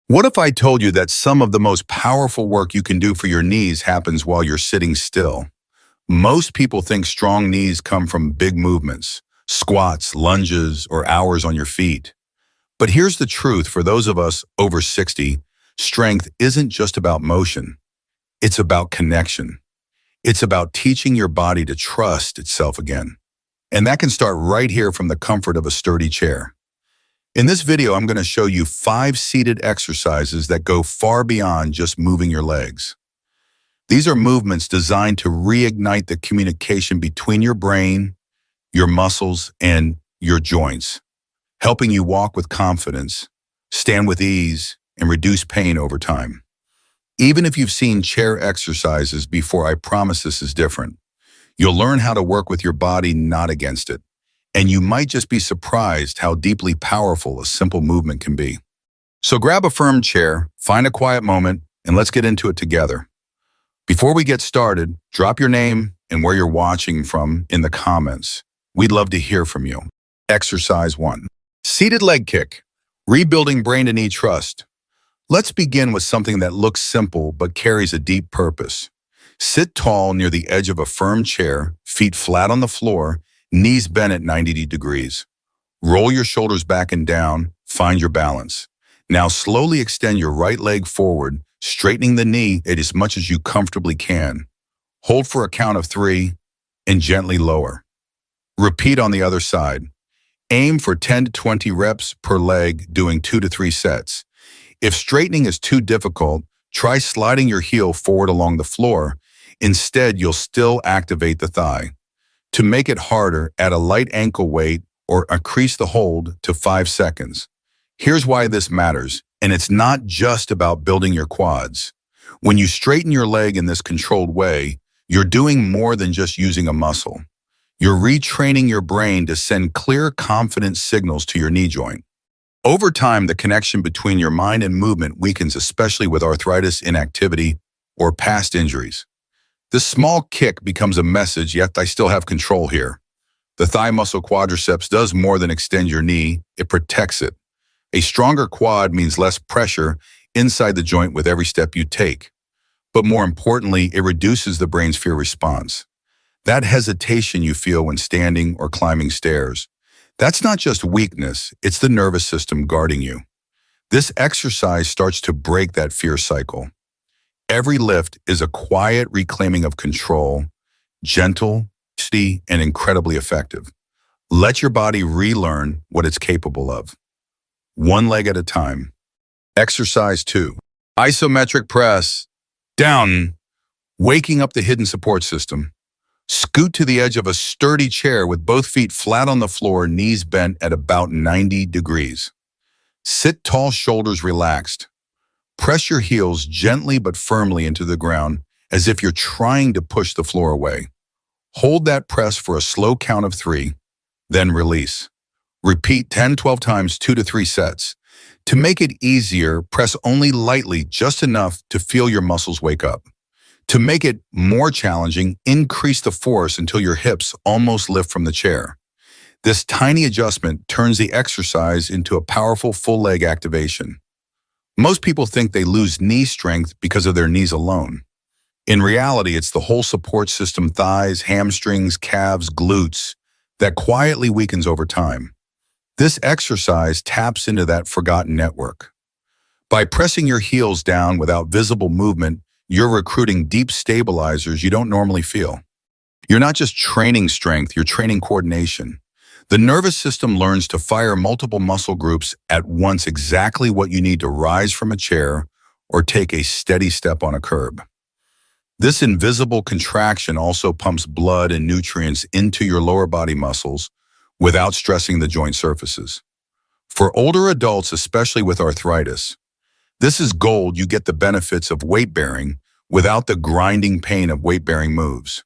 What if I told you that some of the most powerful work you can do for your knees happens while you're sitting still? Most people think strong knees come from big movements, squats, lunges, or hours on your feet. But here's the truth for those of us over 60, strength isn't just about motion. It's about connection. It's about teaching your body to trust itself again. And that can start right here from the comfort of a sturdy chair. In this video, I'm going to show you 5 seated exercises that go far beyond just moving your legs. These are movements designed to reignite the communication between your brain, your muscles, and your joints, helping you walk with confidence, stand with ease, and reduce pain over time. Even if you've seen chair exercises before, I promise this is different. You'll learn how to work with your body, not against it. And you might just be surprised how deeply powerful a simple movement can be. So grab a firm chair, find a quiet moment, and let's get into it together. Before we get started, drop your name and where you're watching from in the comments. We'd love to hear from you. Exercise 1. Seated leg kick. Rebuilding brain to knee trust. Let's begin with something that looks simple but carries a deep purpose. Sit tall near the edge of a firm chair, feet flat on the floor, knees bent at 90 degrees. Roll your shoulders back and down, find your balance. Now slowly extend your right leg forward, straightening the knee as much as you comfortably can. Hold for a count of 3 and gently lower. Repeat on the other side. Aim for 10 to 20 reps per leg, doing 2 to 3 sets. If straightening is too difficult, try sliding your heel forward along the floor. Instead, you'll still activate the thigh. To make it harder, add a light ankle weight or increase the hold to 5 seconds. Here's why this matters, and it's not just about building your quads. When you straighten your leg in this controlled way, you're doing more than just using a muscle. You're retraining your brain to send clear, confident signals to your knee joint. Over time, the connection between your mind and movement weakens, especially with arthritis, inactivity, or past injuries. This small kick becomes a message, yet I still have control here. The thigh muscle quadriceps does more than extend your knee, it protects it. A stronger quad means less pressure inside the joint with every step you take. But more importantly, it reduces the brain's fear response. That hesitation you feel when standing or climbing stairs, that's not just weakness, it's the nervous system guarding you. This exercise starts to break that fear cycle. Every lift is a quiet reclaiming of control, gentle, steady, and incredibly effective. Let your body relearn what it's capable of. One leg at a time. Exercise 2. Isometric press. Down. Waking up the hidden support system. Scoot to the edge of a sturdy chair with both feet flat on the floor, knees bent at about 90 degrees. Sit tall, shoulders relaxed. Press your heels gently but firmly into the ground as if you're trying to push the floor away. Hold that press for a slow count of 3, then release. Repeat 10-12 times, 2 to 3 sets. To make it easier, press only lightly, just enough to feel your muscles wake up. To make it more challenging, increase the force until your hips almost lift from the chair. This tiny adjustment turns the exercise into a powerful full leg activation. Most people think they lose knee strength because of their knees alone. In reality, it's the whole support system, thighs, hamstrings, calves, glutes, that quietly weakens over time. This exercise taps into that forgotten network. By pressing your heels down without visible movement, you're recruiting deep stabilizers you don't normally feel. You're not just training strength, you're training coordination. The nervous system learns to fire multiple muscle groups at once, exactly what you need to rise from a chair or take a steady step on a curb. This invisible contraction also pumps blood and nutrients into your lower body muscles without stressing the joint surfaces. For older adults, especially with arthritis, this is gold. You get the benefits of weight bearing without the grinding pain of weight bearing moves.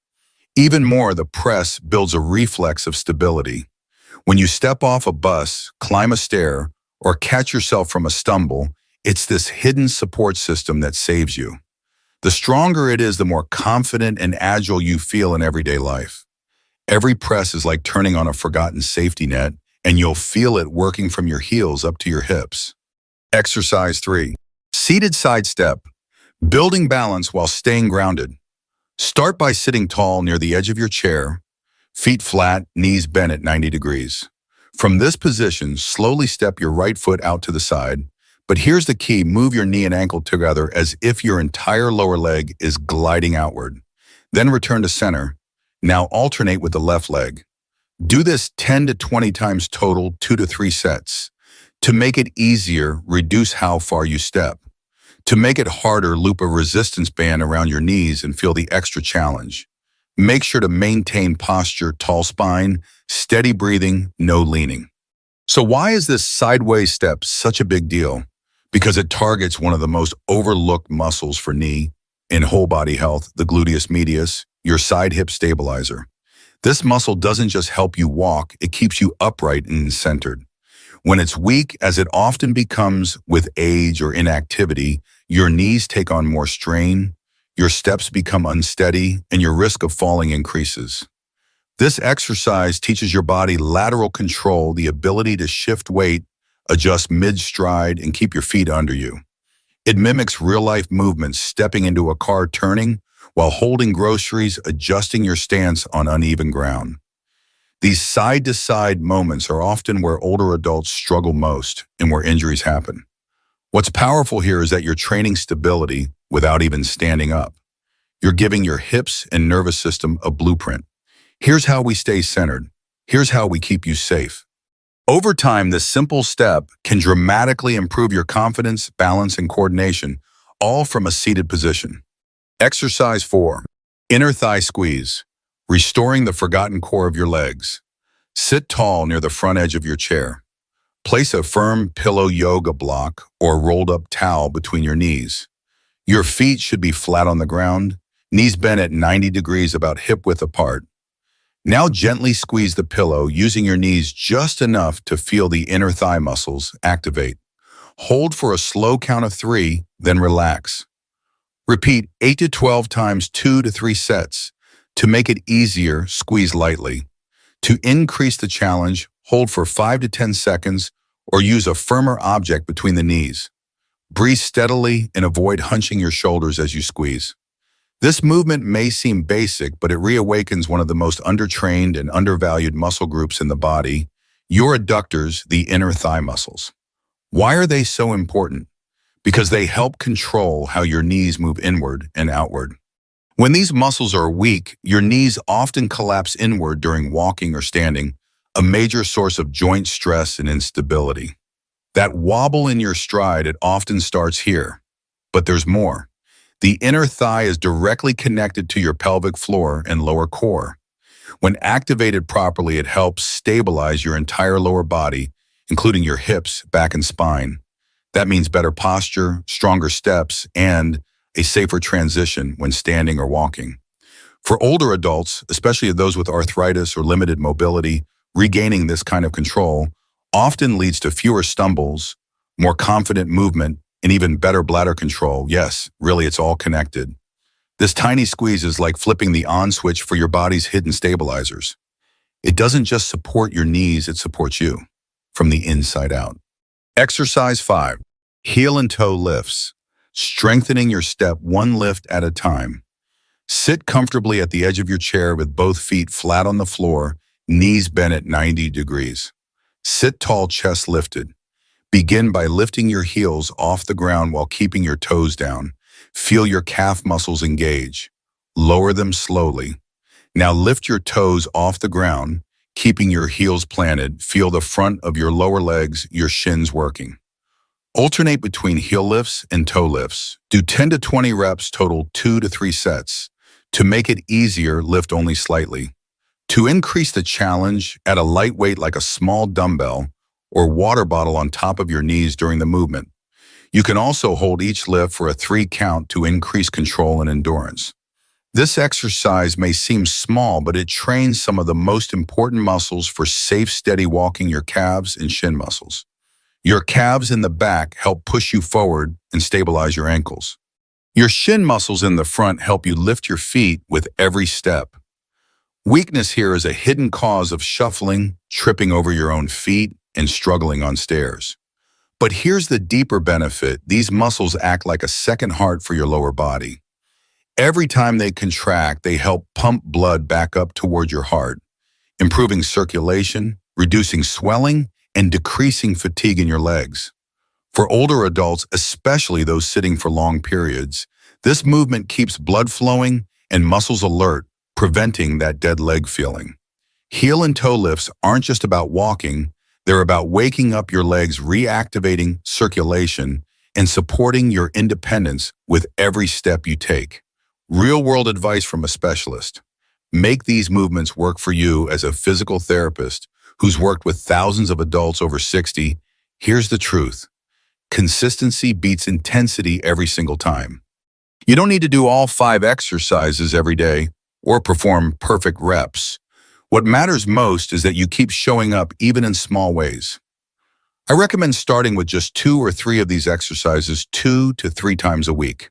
Even more, the press builds a reflex of stability. When you step off a bus, climb a stair, or catch yourself from a stumble, it's this hidden support system that saves you. The stronger it is, the more confident and agile you feel in everyday life. Every press is like turning on a forgotten safety net, and you'll feel it working from your heels up to your hips. Exercise 3. Seated side step, building balance while staying grounded. Start by sitting tall near the edge of your chair, feet flat, knees bent at 90 degrees. From this position, slowly step your right foot out to the side. But here's the key, move your knee and ankle together as if your entire lower leg is gliding outward. Then return to center. Now alternate with the left leg. Do this 10 to 20 times total, 2 to 3 sets. To make it easier, reduce how far you step. To make it harder, loop a resistance band around your knees and feel the extra challenge. Make sure to maintain posture, tall spine, steady breathing, no leaning. So why is this sideways step such a big deal? Because it targets one of the most overlooked muscles for knee and whole body health, the gluteus medius, your side hip stabilizer. This muscle doesn't just help you walk, it keeps you upright and centered. When it's weak, as it often becomes with age or inactivity, your knees take on more strain, your steps become unsteady, and your risk of falling increases. This exercise teaches your body lateral control, the ability to shift weight, adjust mid-stride, and keep your feet under you. It mimics real-life movements, stepping into a car, turning, while holding groceries, adjusting your stance on uneven ground. These side-to-side moments are often where older adults struggle most and where injuries happen. What's powerful here is that you're training stability without even standing up. You're giving your hips and nervous system a blueprint. Here's how we stay centered. Here's how we keep you safe. Over time, this simple step can dramatically improve your confidence, balance, and coordination, all from a seated position. Exercise 4. Inner thigh squeeze, restoring the forgotten core of your legs. Sit tall near the front edge of your chair. Place a firm pillow yoga block or rolled up towel between your knees. Your feet should be flat on the ground, knees bent at 90 degrees, about hip width apart. Now gently squeeze the pillow, using your knees just enough to feel the inner thigh muscles activate. Hold for a slow count of 3, then relax. Repeat 8 to 12 times, 2 to 3 sets. To make it easier, squeeze lightly. To increase the challenge, hold for 5 to 10 seconds or use a firmer object between the knees. Breathe steadily and avoid hunching your shoulders as you squeeze. This movement may seem basic, but it reawakens one of the most undertrained and undervalued muscle groups in the body, your adductors, the inner thigh muscles. Why are they so important? Because they help control how your knees move inward and outward. When these muscles are weak, your knees often collapse inward during walking or standing, a major source of joint stress and instability. That wobble in your stride, it often starts here. But there's more. The inner thigh is directly connected to your pelvic floor and lower core. When activated properly, it helps stabilize your entire lower body, including your hips, back, and spine. That means better posture, stronger steps, and a safer transition when standing or walking. For older adults, especially those with arthritis or limited mobility, regaining this kind of control often leads to fewer stumbles, more confident movement, and even better bladder control. Yes, really, it's all connected. This tiny squeeze is like flipping the on switch for your body's hidden stabilizers. It doesn't just support your knees, it supports you from the inside out. Exercise 5. Heel and toe lifts, strengthening your step one lift at a time. Sit comfortably at the edge of your chair with both feet flat on the floor, knees bent at 90 degrees. Sit tall, chest lifted. Begin by lifting your heels off the ground while keeping your toes down. Feel your calf muscles engage. Lower them slowly. Now lift your toes off the ground, keeping your heels planted. Feel the front of your lower legs, your shins working. Alternate between heel lifts and toe lifts. Do 10 to 20 reps, total 2 to 3 sets. To make it easier, lift only slightly. To increase the challenge, add a light weight like a small dumbbell or water bottle on top of your knees during the movement. You can also hold each lift for a 3 count to increase control and endurance. This exercise may seem small, but it trains some of the most important muscles for safe, steady walking, your calves and shin muscles. Your calves in the back help push you forward and stabilize your ankles. Your shin muscles in the front help you lift your feet with every step. Weakness here is a hidden cause of shuffling, tripping over your own feet, and struggling on stairs. But here's the deeper benefit. These muscles act like a second heart for your lower body. Every time they contract, they help pump blood back up toward your heart, improving circulation, reducing swelling, and decreasing fatigue in your legs. For older adults, especially those sitting for long periods, this movement keeps blood flowing and muscles alert, preventing that dead leg feeling. Heel and toe lifts aren't just about walking, they're about waking up your legs, reactivating circulation, and supporting your independence with every step you take. Real-world advice from a specialist. Make these movements work for you as a physical therapist who's worked with thousands of adults over 60. Here's the truth. Consistency beats intensity every single time. You don't need to do all 5 exercises every day or perform perfect reps. What matters most is that you keep showing up even in small ways. I recommend starting with just 2 or 3 of these exercises 2 to 3 times a week.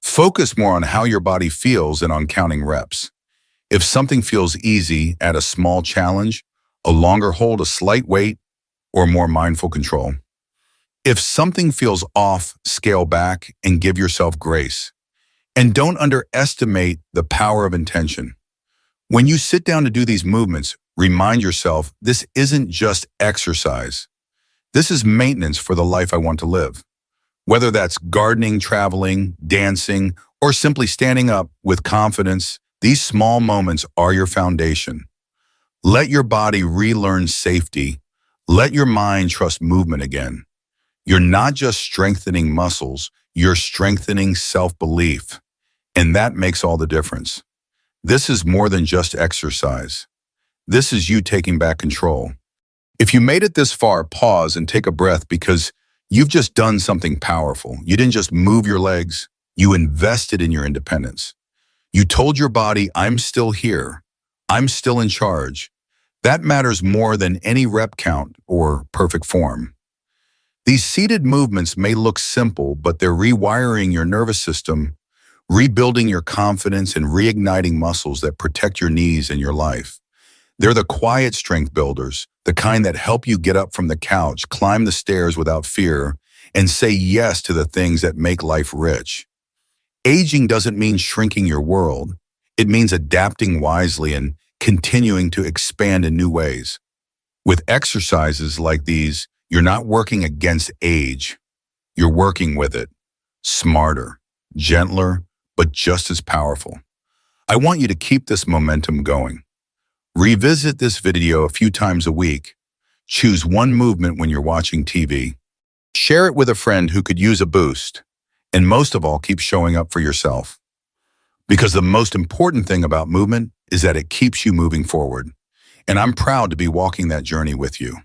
Focus more on how your body feels than on counting reps. If something feels easy, add a small challenge, a longer hold, a slight weight, or more mindful control. If something feels off, scale back and give yourself grace. And don't underestimate the power of intention. When you sit down to do these movements, remind yourself this isn't just exercise. This is maintenance for the life I want to live. Whether that's gardening, traveling, dancing, or simply standing up with confidence, these small moments are your foundation. Let your body relearn safety. Let your mind trust movement again. You're not just strengthening muscles, you're strengthening self-belief. And that makes all the difference. This is more than just exercise. This is you taking back control. If you made it this far, pause and take a breath because you've just done something powerful. You didn't just move your legs, you invested in your independence. You told your body, I'm still here. I'm still in charge. That matters more than any rep count or perfect form. These seated movements may look simple, but they're rewiring your nervous system, rebuilding your confidence, and reigniting muscles that protect your knees and your life. They're the quiet strength builders, the kind that help you get up from the couch, climb the stairs without fear, and say yes to the things that make life rich. Aging doesn't mean shrinking your world. It means adapting wisely and continuing to expand in new ways. With exercises like these, you're not working against age. You're working with it. Smarter, gentler, but just as powerful. I want you to keep this momentum going. Revisit this video a few times a week. Choose one movement when you're watching TV. Share it with a friend who could use a boost. And most of all, keep showing up for yourself. Because the most important thing about movement is that it keeps you moving forward. And I'm proud to be walking that journey with you.